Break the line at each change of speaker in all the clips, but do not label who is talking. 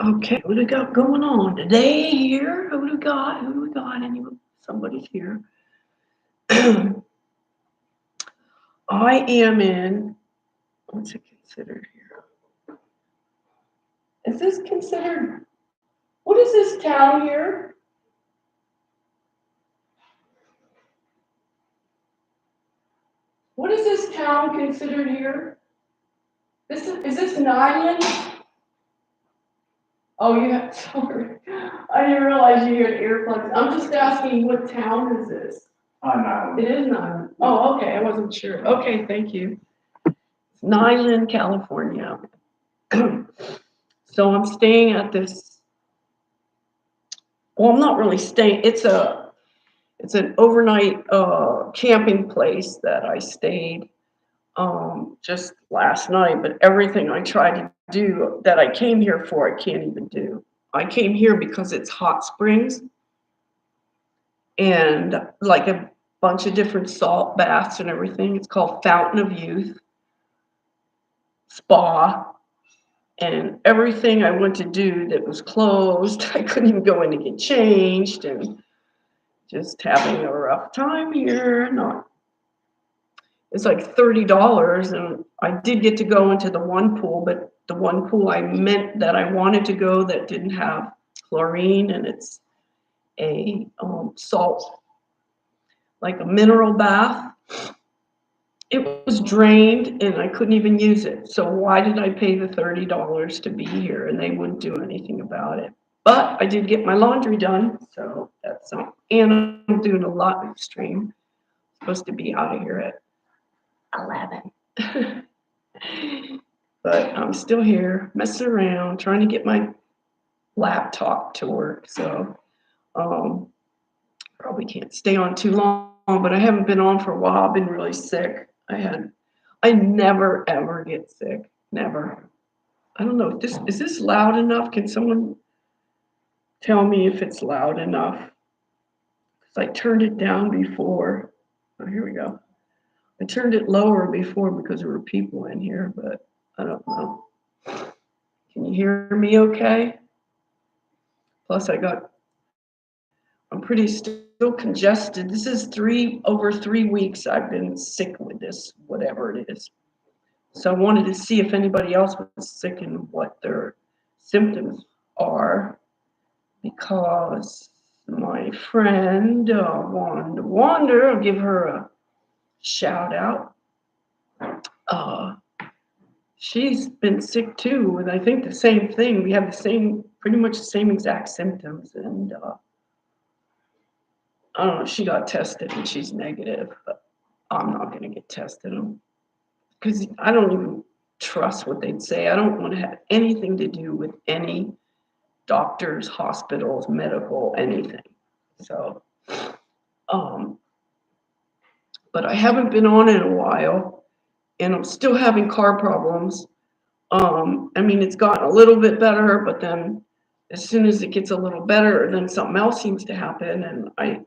Okay, what do we got going on today here? Who do we got? Who do we got? Anyone? Somebody's here. I am in, what's it considered here? Is this considered, what is this town here? What is this town considered here? Is this Nyland? Oh, you have, sorry. I didn't realize you had earplugs. I'm just asking, what town is this? Nyland. It is Nyland. Oh, okay, I wasn't sure. Okay, thank you. Nyland, California. So I'm staying at this, well, I'm not really staying, it's an overnight camping place that I stayed just last night, but everything I tried to do that I came here for, I can't even do. I came here because it's hot springs and like a bunch of different salt baths and everything. It's called Fountain of Youth Spa. And everything I went to do that was closed, I couldn't even go in to get changed and just having a rough time here. Not, it's like $30, and I did get to go into the one pool, but the one pool I meant that I wanted to go that didn't have chlorine, and it's a salt, like a mineral bath. It was drained and I couldn't even use it. So why did I pay the $30 to be here? And they wouldn't do anything about it. But I did get my laundry done, so that's and I'm doing a live stream. Supposed to be out of here at 11. But I'm still here, messing around, trying to get my laptop to work. So probably can't stay on too long, but I haven't been on for a while. I've been really sick. I never ever get sick. Never. I don't know. Is this loud enough? Can someone tell me if it's loud enough? Because I turned it down before. Oh, here we go. I turned it lower before because there were people in here, but I don't know. Can you hear me okay? Plus I'm pretty still congested. This is over 3 weeks I've been sick with this, whatever it is. So I wanted to see if anybody else was sick and what their symptoms are, because my friend Wanda Wander, I'll give her a shout out. She's been sick too, and I think the same thing. We have pretty much the same exact symptoms, and I don't know. She got tested and she's negative, but I'm not going to get tested because I don't even trust what they'd say. I don't want to have anything to do with any doctors, hospitals, medical, anything. So, but I haven't been on in a while, and I'm still having car problems. I mean, it's gotten a little bit better, but then as soon as it gets a little better, then something else seems to happen, and I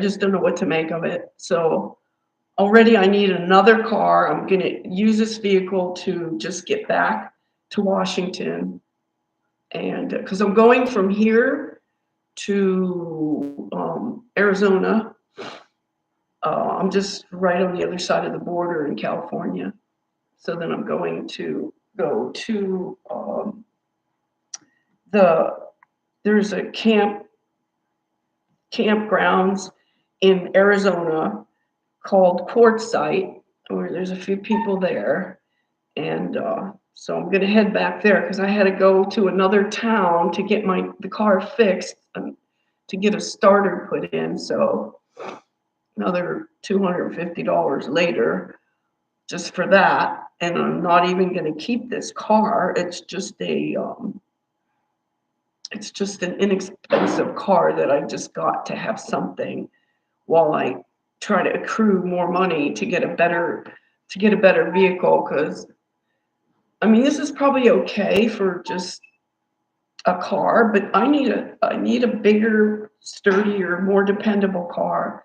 just don't know what to make of it. So already I need another car. I'm going to use this vehicle to just get back to Washington. And because I'm going from here to Arizona, I'm just right on the other side of the border in California. So then I'm going to go to there's a campgrounds in Arizona called Quartzsite, where there's a few people there. And so I'm going to head back there because I had to go to another town to get the car fixed and to get a starter put in. So another $250 later just for that. And I'm not even going to keep this car. It's just an inexpensive car that I just got to have something while I try to accrue more money to get a better vehicle. Because I mean, this is probably okay for just a car, but I need a bigger, sturdier, more dependable car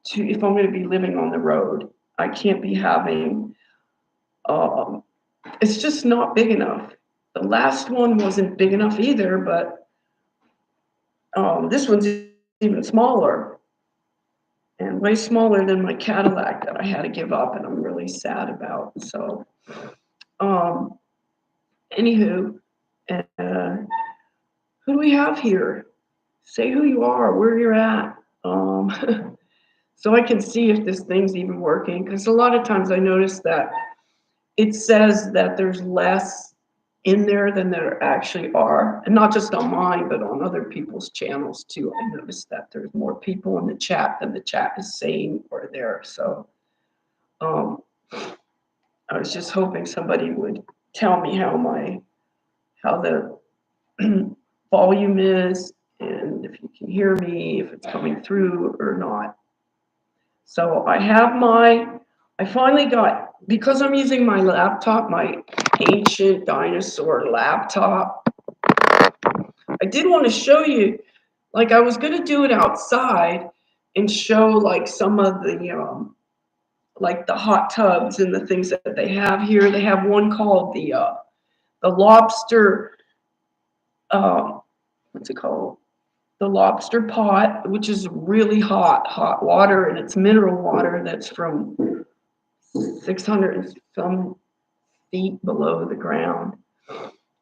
to if I'm going to be living on the road. I can't be having. Um, it's just not big enough. The last one wasn't big enough either, but this one's even smaller and way smaller than my Cadillac that I had to give up, and I'm really sad about. So, um, anywho, who do we have here? Say who you are, where you're at, so I can see if this thing's even working. Because a lot of times I notice that it says that there's less in there than there actually are, and not just on mine, but on other people's channels too. I noticed that there's more people in the chat than the chat is saying are there. So um, I was just hoping somebody would tell me how the volume is, and if you can hear me, if it's coming through or not. So I finally got, because I'm using my laptop, my ancient dinosaur laptop, I did want to show you, like I was going to do it outside and show like some of the, like the hot tubs and the things that they have here. They have one called the lobster, what's it called? The lobster pot, which is really hot water, and it's mineral water that's from 600 and some feet below the ground.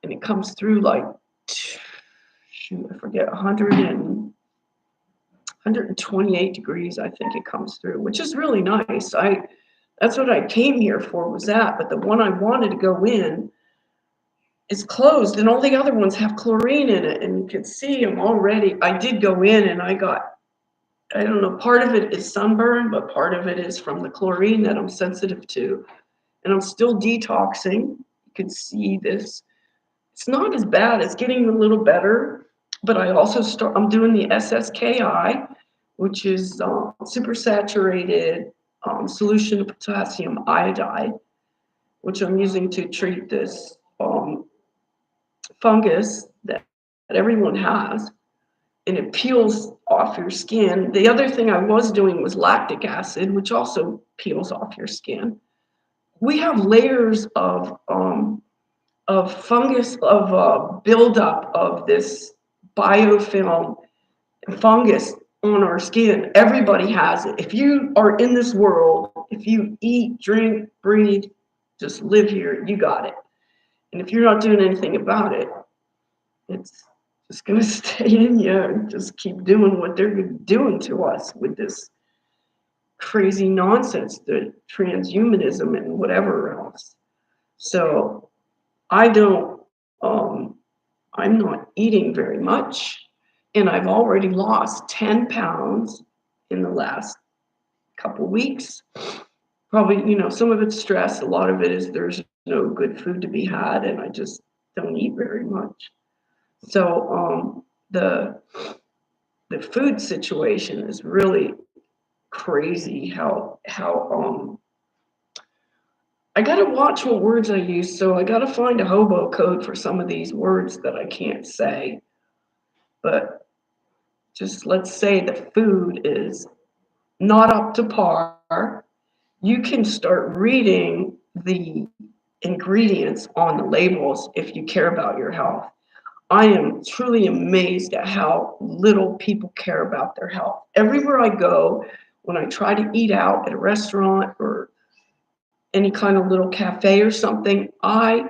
And it comes through like, shoot, I forget, 128 degrees, I think it comes through, which is really nice. That's what I came here for, was that. But the one I wanted to go in is closed, and all the other ones have chlorine in it. And you can see I'm already, I did go in and I don't know, part of it is sunburn, but part of it is from the chlorine that I'm sensitive to. And I'm still detoxing. You can see this. It's not as bad. It's getting a little better. But I'm doing the SSKI, which is supersaturated solution of potassium iodide, which I'm using to treat this fungus that everyone has, and it peels off your skin. The other thing I was doing was lactic acid, which also peels off your skin. We have layers of fungus, of buildup of this biofilm fungus on our skin. Everybody has it. If you are in this world, if you eat, drink, breathe, just live here, you got it. And if you're not doing anything about it, it's just going to stay in you and just keep doing what they're doing to us with this crazy nonsense, the transhumanism and whatever else. So I don't, I'm not eating very much, and I've already lost 10 pounds in the last couple weeks. Probably, some of it's stress. A lot of it is there's no good food to be had, and I just don't eat very much. So the food situation is really crazy. How I got to watch what words I use. So I got to find a hobo code for some of these words that I can't say. But just let's say the food is not up to par. You can start reading the ingredients on the labels if you care about your health. I am truly amazed at how little people care about their health. Everywhere I go, when I try to eat out at a restaurant or any kind of little cafe or something, I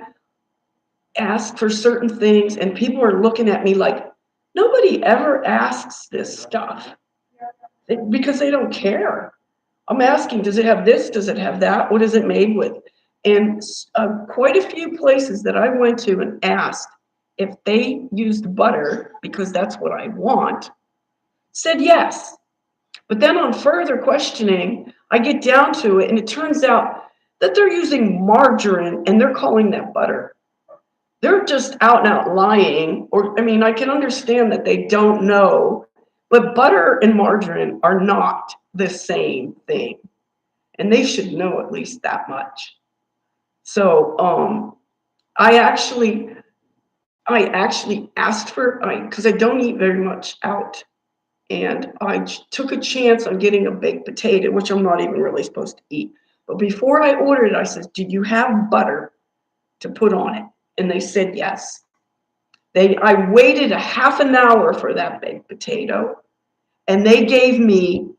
ask for certain things, and people are looking at me like, nobody ever asks this stuff because they don't care. I'm asking, does it have this? Does it have that? What is it made with? And quite a few places that I went to and asked if they used butter, because that's what I want, said yes. But then on further questioning, I get down to it, and it turns out that they're using margarine and they're calling that butter. They're just out and out lying. Or, I mean, I can understand that they don't know, but butter and margarine are not the same thing. And they should know at least that much. So I I actually asked for, because I don't eat very much out, and I took a chance on getting a baked potato, which I'm not even really supposed to eat. But before I ordered it, I said, "Did you have butter to put on it?" And they said yes. I waited a half an hour for that baked potato, and they gave me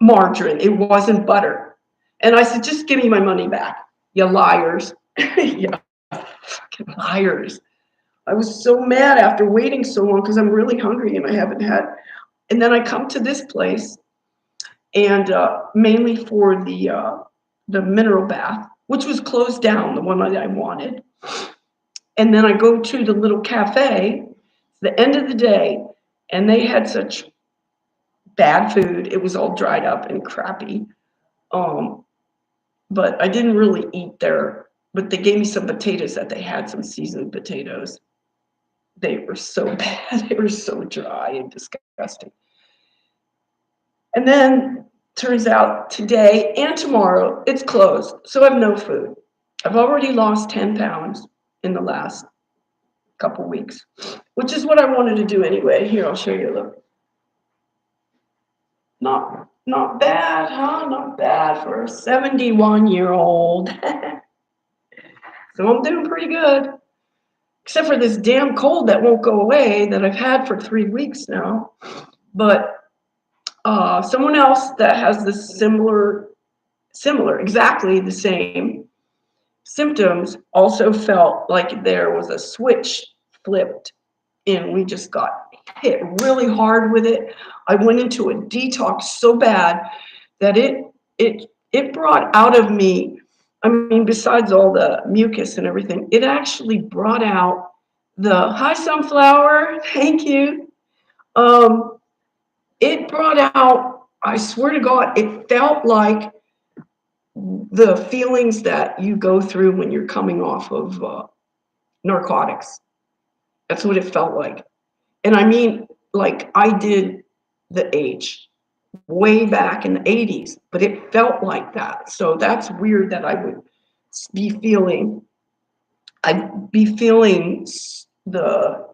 margarine. It wasn't butter. And I said, "Just give me my money back, you liars." Yeah, fucking liars. I was so mad after waiting so long because I'm really hungry and I haven't had. And then I come to this place, and mainly for the mineral bath, which was closed down, the one that I wanted. And then I go to the little cafe, the end of the day, and they had such bad food. It was all dried up and crappy. Um, but I didn't really eat there. But they gave me some potatoes that they had, some seasoned potatoes. They were so bad. They were so dry and disgusting. And then turns out today and tomorrow it's closed. So I have no food. I've already lost 10 pounds in the last couple weeks, which is what I wanted to do anyway. Here, I'll show you. Look. Not bad, huh? Not bad for a 71-year-old. So I'm doing pretty good. Except for this damn cold that won't go away that I've had for 3 weeks now. But someone else that has this similar, exactly the same symptoms also felt like there was a switch flipped and we just got hit really hard with it. I went into a detox so bad that it brought out of me, I mean, besides all the mucus and everything, it actually brought out the, hi sunflower, thank you. It brought out, I swear to God, it felt like the feelings that you go through when you're coming off of narcotics. That's what it felt like. And I mean, like I did the H way back in the 80s, but it felt like that. So that's weird that I would be feeling, I'd be feeling the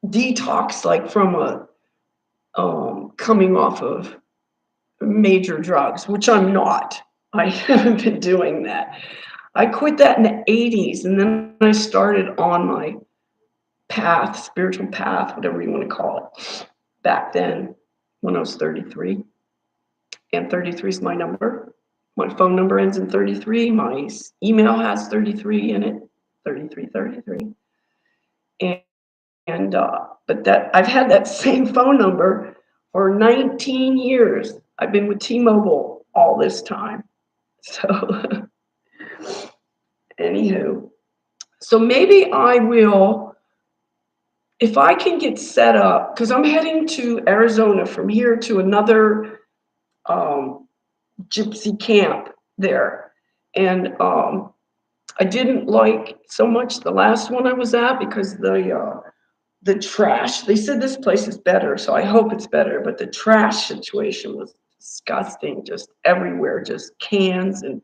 detox like from a coming off of major drugs, which I'm not. I haven't been doing that. I quit that in the 80s, and then I started on my path, spiritual path, whatever you want to call it, back then when I was 33. And 33 is my number. My phone number ends in 33. My email has 33 in it, 3333. And but that I've had that same phone number for 19 years. I've been with T-Mobile all this time. So anywho, so maybe I will, if I can get set up, because I'm heading to Arizona from here to another gypsy camp there. And I didn't like so much the last one I was at because the trash, they said this place is better, so I hope it's better, but the trash situation was disgusting, just everywhere, just cans and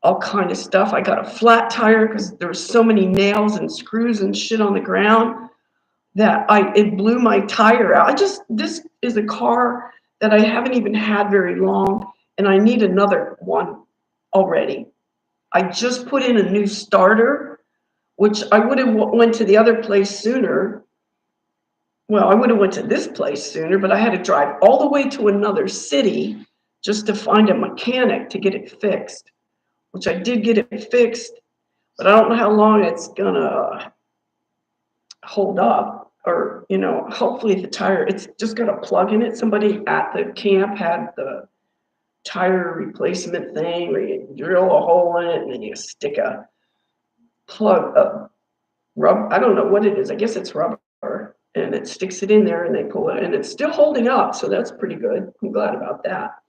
all kind of stuff. I got a flat tire because there were so many nails and screws and shit on the ground that it blew my tire out. This is a car that I haven't even had very long, and I need another one already. I just put in a new starter, which I would have went to the other place sooner. Well, I would have went to this place sooner, but I had to drive all the way to another city just to find a mechanic to get it fixed, which I did get it fixed, but I don't know how long it's gonna hold up, or, hopefully the tire, it's just got a plug in it. Somebody at the camp had the tire replacement thing where you drill a hole in it and then you stick a plug up, I don't know what it is. I guess it's rubber, and it sticks it in there and they pull it, and it's still holding up. So that's pretty good. I'm glad about that.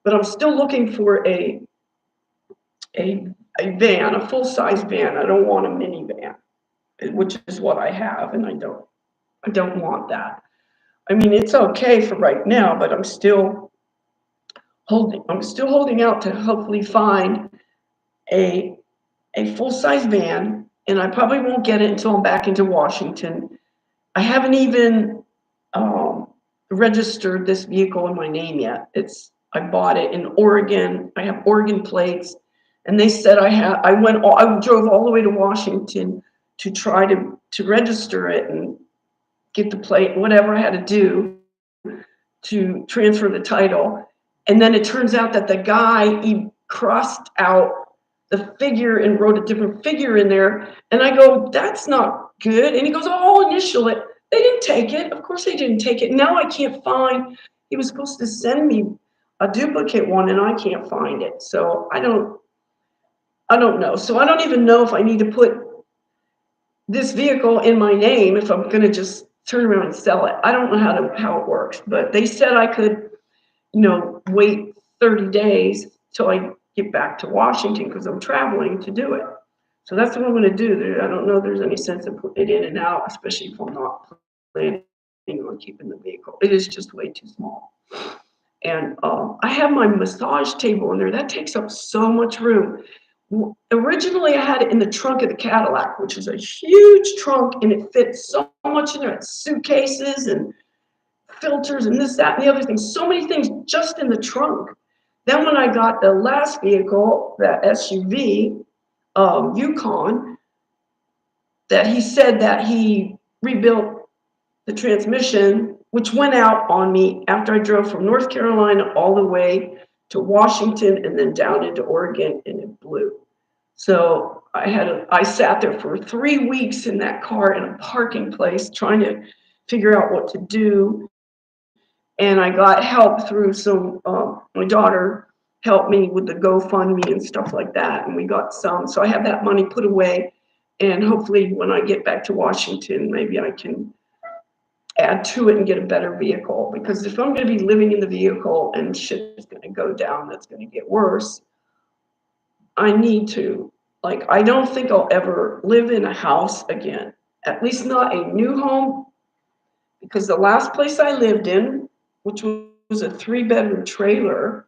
But I'm still looking for a van, a full-size van. I don't want a minivan, which is what I have, and I don't want that. I mean, it's okay for right now, but I'm still holding out to hopefully find a full-size van and I probably won't get it until I'm back into Washington. I haven't even registered this vehicle in my name yet. I bought it in Oregon. I have Oregon plates, and they said I drove all the way to Washington to try to register it and get the plate, whatever I had to do to transfer the title. And then it turns out that the guy, he crossed out the figure and wrote a different figure in there. And I go, that's not good. And he goes, oh, I'll initial it. They didn't take it. Of course they didn't take it. Now I can't find, he was supposed to send me a duplicate one and I can't find it. So I don't know. So I don't even know if I need to put this vehicle in my name if I'm gonna just turn around and sell it. I don't know how it works, but they said I could, wait 30 days till I get back to Washington because I'm traveling to do it. So that's what I'm gonna do. I don't know if there's any sense of putting it in and out, especially if I'm not planning on keeping the vehicle. It is just way too small. And I have my massage table in there. That takes up so much room. Originally, I had it in the trunk of the Cadillac, which is a huge trunk, and it fits so much in there. It's suitcases and filters and this, that, and the other thing. So many things just in the trunk. Then when I got the last vehicle, that SUV, Yukon, that he said that he rebuilt the transmission, which went out on me after I drove from North Carolina all the way to Washington and then down into Oregon, and it blew. So I sat there for 3 weeks in that car in a parking place trying to figure out what to do. And I got help through my daughter helped me with the GoFundMe and stuff like that. And we got some, so I have that money put away. And hopefully when I get back to Washington, maybe I can add to it and get a better vehicle. Because if I'm going to be living in the vehicle and shit is going to go down, that's going to get worse. I need to, I don't think I'll ever live in a house again, at least not a new home, because the last place I lived in, which was a 3-bedroom trailer,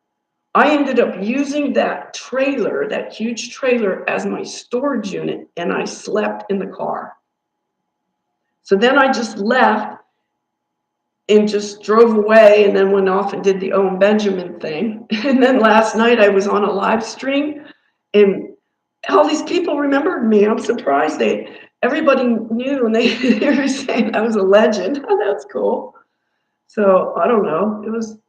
I ended up using that trailer, that huge trailer, as my storage unit, and I slept in the car. So then I just left and just drove away and then went off and did the Owen Benjamin thing. And then last night I was on a live stream and all these people remembered me. I'm surprised everybody knew, and they were saying I was a legend. Oh, that's cool. So I don't know. It was,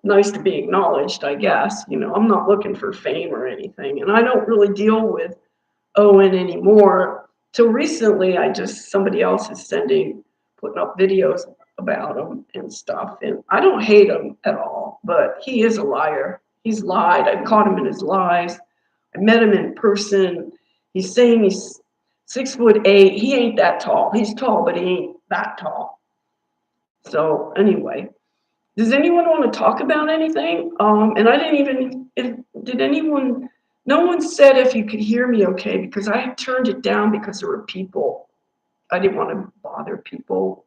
nice to be acknowledged, I guess. I'm not looking for fame or anything, and I don't really deal with Owen anymore. Till recently, somebody else is putting up videos about him and stuff, and I don't hate him at all, but he is a liar. He's lied. I caught him in his lies. I met him in person. He's saying he's 6'8". He ain't that tall. He's tall, but he ain't that tall. So anyway, does anyone want to talk about anything? And I didn't even, no one said if you could hear me okay, because I had turned it down because there were people. I didn't want to bother people,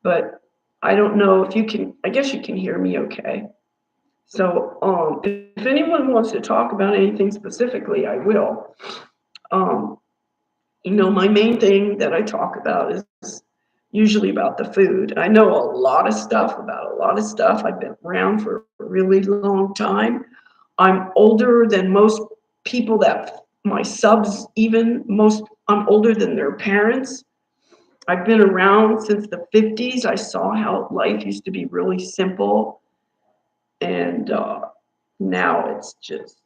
but I don't know if you can, I guess you can hear me okay. So if anyone wants to talk about anything specifically, I will. My main thing that I talk about is usually about the food. I know a lot of stuff about a lot of stuff. I've been around for a really long time. I'm older than most people my subs I'm older than their parents. I've been around since the 50s. I saw how life used to be really simple. And now it's just,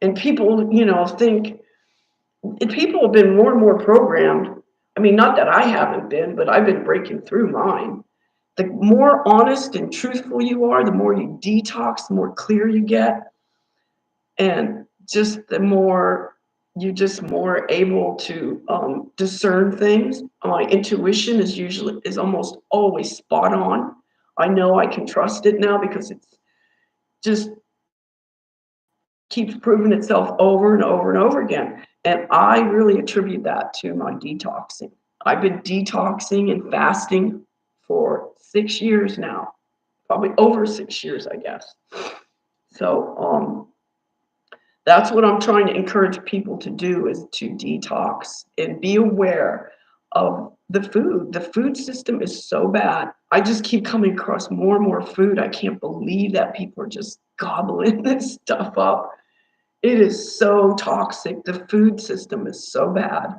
and people, people have been more and more programmed. I mean, not that I haven't been, but I've been breaking through mine. The more honest and truthful you are, the more you detox, the more clear you get. And just the more you're just more able to discern things. My intuition is almost always spot on. I know I can trust it now because it's just keeps proving itself over and over and over again. And I really attribute that to my detoxing. I've been detoxing and fasting for 6 years now, probably over 6 years, I guess. So That's what I'm trying to encourage people to do, is to detox and be aware of the food. The food system is so bad. I just keep coming across more and more food. I can't believe that people are just gobbling this stuff up. It is so toxic. The food system is so bad.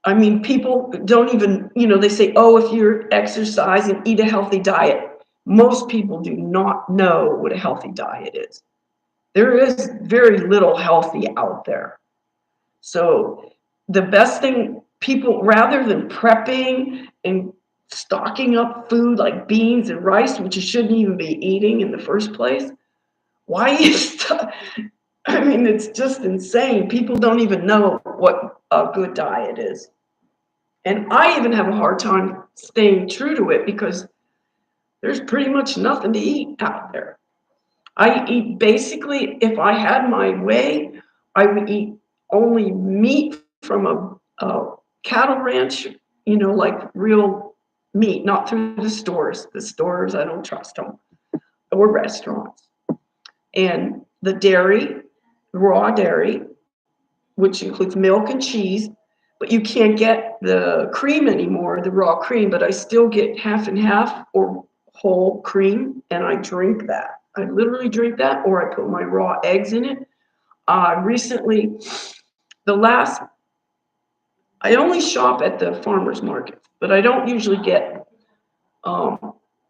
I mean, people don't even, they say, oh, if you're exercising, eat a healthy diet. Most people do not know what a healthy diet is. There is very little healthy out there. So the best thing, people, rather than prepping and stocking up food like beans and rice, which you shouldn't even be eating in the first place, why is I mean, it's just insane. People don't even know what a good diet is. And I even have a hard time staying true to it because there's pretty much nothing to eat out there. I eat basically, if I had my way, I would eat only meat from a cattle ranch, like real meat, not through the stores. The stores, I don't trust them, or restaurants. And the dairy, raw dairy, which includes milk and cheese, but you can't get the cream anymore, the raw cream, but I still get half and half or whole cream, and I drink that. I literally drink that, or I put my raw eggs in it. Recently, the last, I only shop at the farmer's market, but I don't usually get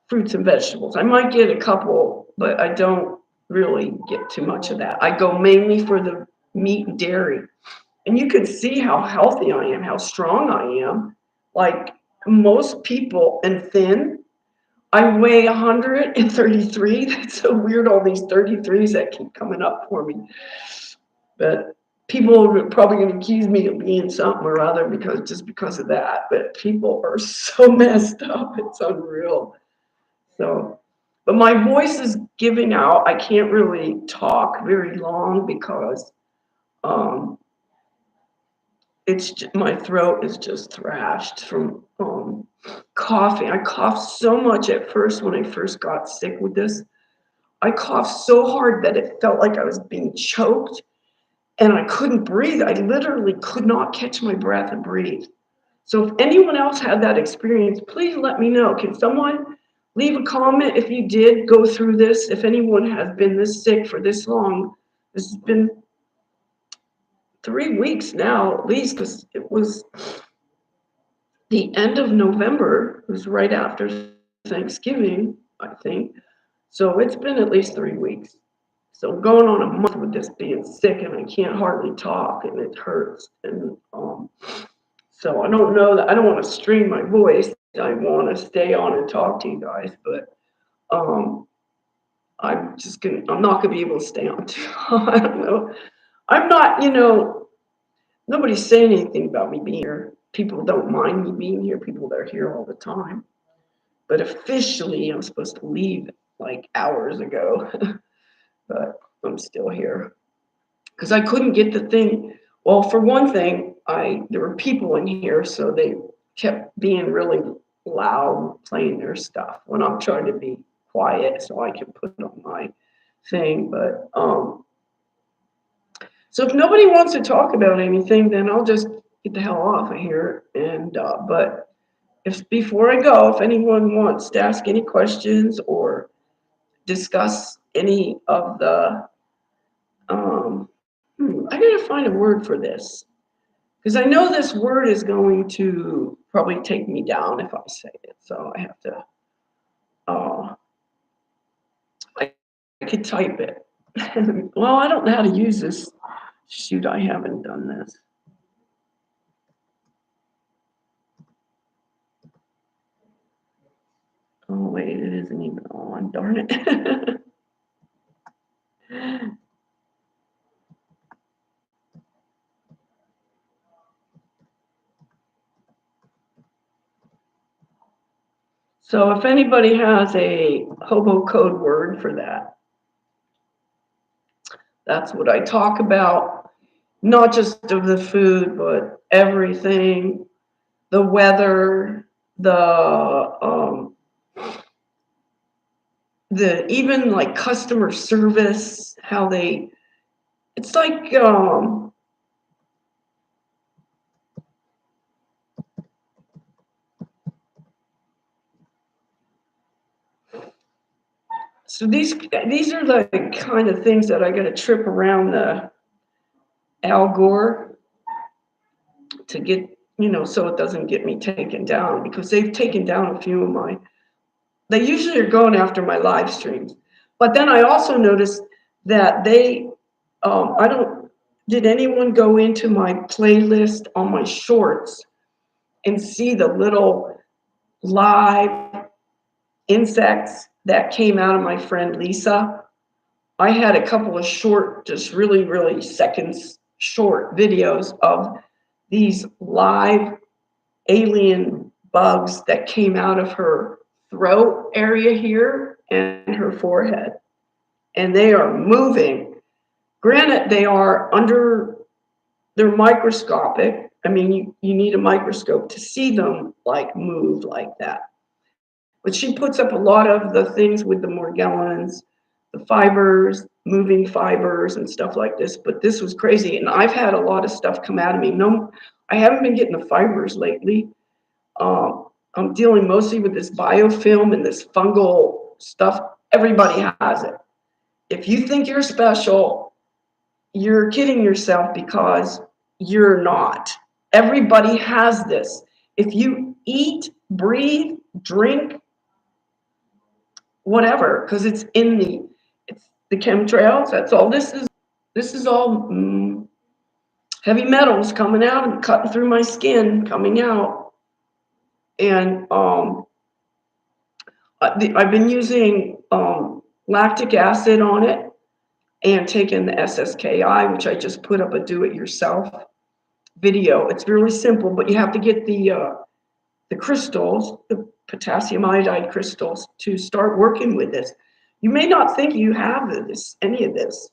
fruits and vegetables. I might get a couple, but I don't really get too much of that. I go mainly for the meat and dairy. And you can see how healthy I am, how strong I am. Like most people, and thin. I weigh 133. That's so weird, all these 33s that keep coming up for me. But people are probably going to accuse me of being something or other because of that. But people are so messed up. It's unreal. So, but my voice is giving out. I can't really talk very long because um, my throat is just thrashed from coughing. I coughed so much at first when I first got sick with this. I coughed so hard that it felt like I was being choked and I couldn't breathe. I literally could not catch my breath and breathe. So if anyone else had that experience, please let me know. Can someone leave a comment if you did go through this? If anyone has been this sick for this long, this has been 3 weeks now, at least, because it was the end of November. It was right after Thanksgiving, I think. So it's been at least 3 weeks. So I'm going on a month with this being sick, and I can't hardly talk, and it hurts. And so I don't know that I don't want to strain my voice. I want to stay on and talk to you guys, but um, I'm not gonna be able to stay on too long. I don't know. I'm not, nobody's saying anything about me being here. People don't mind me being here. People that are here all the time. But officially, I'm supposed to leave like hours ago, but I'm still here because I couldn't get the thing. Well, for one thing, there were people in here, so they kept being really loud, playing their stuff when I'm trying to be quiet, so I can put on my thing. But so if nobody wants to talk about anything, then I'll just get the hell off of here. And but if before I go, if anyone wants to ask any questions or discuss any of the, I gotta find a word for this because I know this word is going to probably take me down if I say it. So I have to. Uh, I could type it. Well, I don't know how to use this. Shoot, I haven't done this. Oh wait, it isn't even on. Darn it. So if anybody has a hobo code word for that, that's what I talk about. Not just of the food, but everything, the weather, the even like customer service, how they It's like, so these are the kind of things that I got to trip around the Al Gore to get, so it doesn't get me taken down, because they've taken down a few of my, they usually are going after my live streams. But then I also noticed that I don't, did anyone go into my playlist on my shorts and see the little live insects that came out of my friend Lisa? I had a couple of short, just really, really seconds short videos of these live alien bugs that came out of her throat area here and her forehead. And they are moving. Granted, they're microscopic. I mean, you need a microscope to see them like move like that. But she puts up a lot of the things with the Morgellons, the fibers, moving fibers and stuff like this. But this was crazy. And I've had a lot of stuff come out of me. No, I haven't been getting the fibers lately. I'm dealing mostly with this biofilm and this fungal stuff. Everybody has it. If you think you're special, you're kidding yourself, because you're not. Everybody has this. If you eat, breathe, drink, whatever, because it's the chemtrails. That's all this is. This is all heavy metals coming out and cutting through my skin, coming out. And I've been using lactic acid on it and taking the SSKI, which I just put up a do-it-yourself video. It's really simple, but you have to get the crystals, the potassium iodide crystals, to start working with this. You may not think you have any of this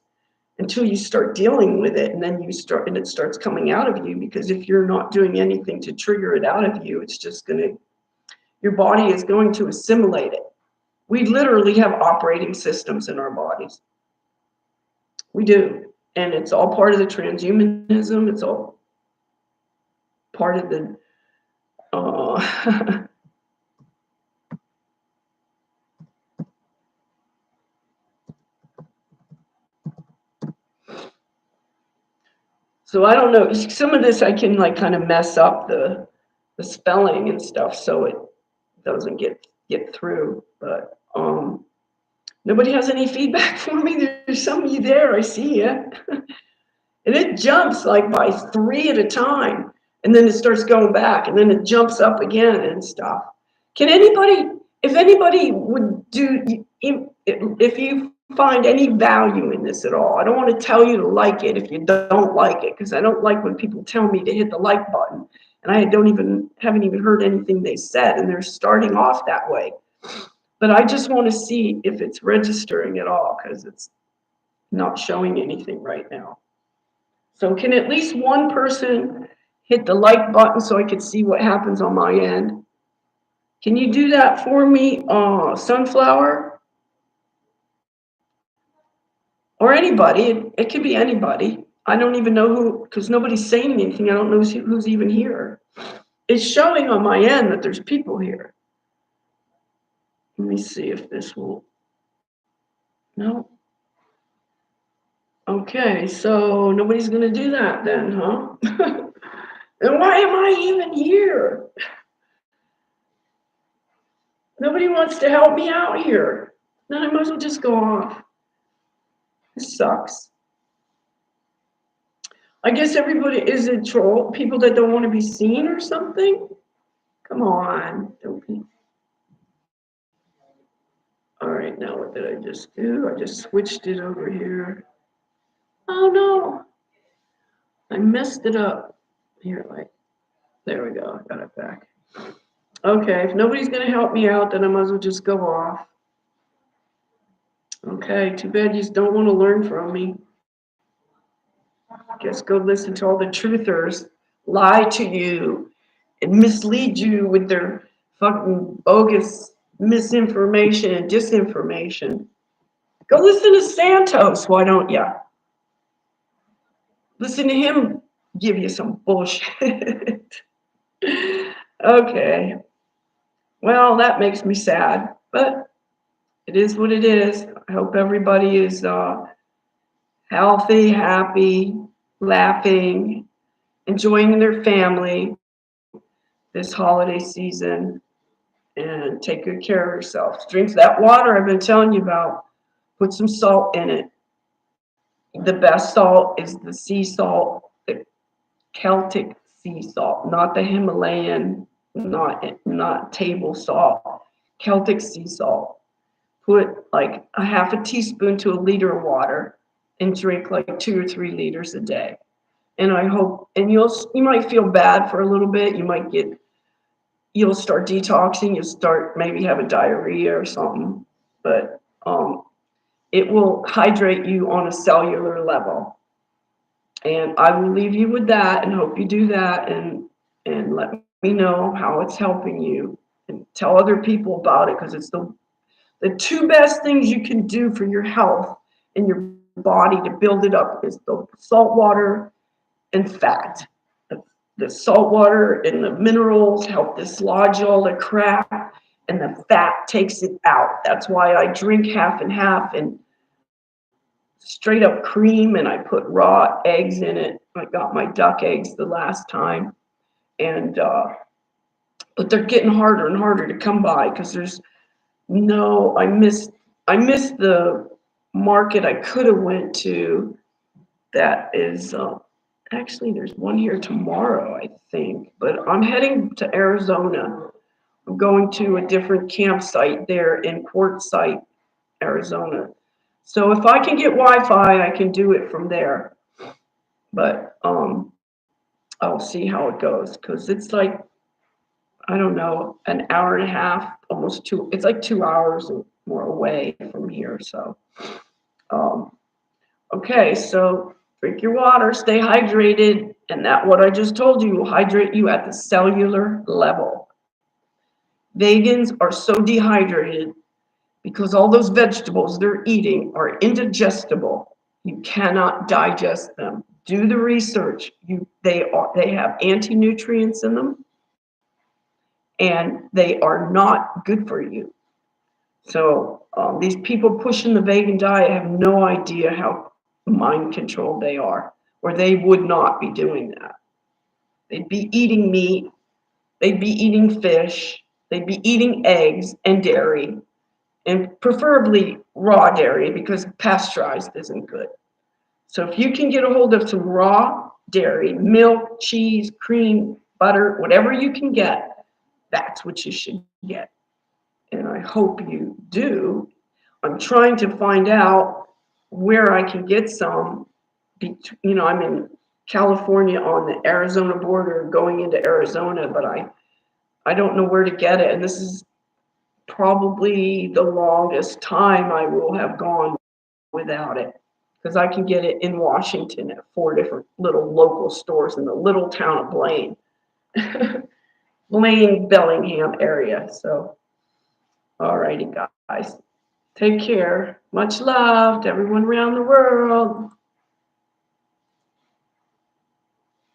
until you start dealing with it, and then it starts coming out of you, because if you're not doing anything to trigger it out of you, it's just your body is going to assimilate it. We literally have operating systems in our bodies. We do. And it's all part of the transhumanism. It's all part of the so I don't know. Some of this I can like kind of mess up the spelling and stuff, so it doesn't get through. But nobody has any feedback for me. There's some of you there. I see you. And it jumps like by 3 at a time, and then it starts going back, and then it jumps up again and stuff. If anybody would do, if you find any value in this at all, I don't want to tell you to like it if you don't like it, because I don't like when people tell me to hit the like button, and I haven't even heard anything they said, and they're starting off that way. But I just want to see if it's registering at all, because it's not showing anything right now. So can at least one person hit the like button so I can see what happens on my end? Can you do that for me, Sunflower? Or anybody. It could be anybody. I don't even know who, because nobody's saying anything. I don't know who's even here. It's showing on my end that there's people here. Let me see if this will. No. Okay, so nobody's going to do that then, huh? And why am I even here? Nobody wants to help me out here. Then I might as well just go off. This sucks. I guess everybody is a troll. People that don't want to be seen or something? Come on. Don't be. All right, now what did I just do? I just switched it over here. Oh no. I messed it up. Here, there we go. I got it back. Okay, if nobody's going to help me out, then I might as well just go off. Okay, too bad you just don't want to learn from me. Guess go listen to all the truthers lie to you and mislead you with their fucking bogus misinformation and disinformation. Go listen to Santos, why don't you? listen to him give you some bullshit. Okay. Well, that makes me sad, but it is what it is. I hope everybody is healthy, happy, laughing, enjoying their family this holiday season, and take good care of yourselves. Drink that water I've been telling you about. Put some salt in it. The best salt is the sea salt, the Celtic sea salt, not the Himalayan, not table salt. Celtic sea salt. Put like a half a teaspoon to a liter of water and drink like 2 or 3 liters a day. And I hope, and you might feel bad for a little bit. You'll start detoxing. You'll start maybe having diarrhea or something, but it will hydrate you on a cellular level. And I will leave you with that and hope you do that and let me know how it's helping you and tell other people about it because it's the two best things you can do for your health and your body to build it up is the salt water and fat. The salt water and the minerals help dislodge all the crap, and the fat takes it out. That's why I drink half and half and straight up cream, and I put raw eggs in it. I got my duck eggs the last time, and but they're getting harder and harder to come by because there's no. I missed the market I could have went to. That is actually there's one here tomorrow, I think, but I'm heading to Arizona. I'm going to a different campsite there in Quartzsite, Arizona. So if I can get Wi-Fi, I can do it from there. But I'll see how it goes because it's like I don't know, an hour and a half, almost two. It's like 2 hours or more away from here. So um, okay, so drink your water, stay hydrated, and that what I just told you will hydrate you at the cellular level. Vegans are so dehydrated because all those vegetables they're eating are indigestible. You cannot digest them. Do the research. They have anti-nutrients in them and they are not good for you. So these people pushing the vegan diet have no idea how mind controlled they are, or they would not be doing that. They'd be eating meat, they'd be eating fish, they'd be eating eggs and dairy, and preferably raw dairy because pasteurized isn't good. So if you can get a hold of some raw dairy, milk, cheese, cream, butter, whatever you can get, that's what you should get. And I hope you do. I'm trying to find out where I can get some. I'm in California on the Arizona border going into Arizona, but I don't know where to get it. And this is probably the longest time I will have gone without it because I can get it in Washington at 4 different little local stores in the little town of Blaine, Blaine, Bellingham area. So, all righty, guys. Take care. Much love to everyone around the world.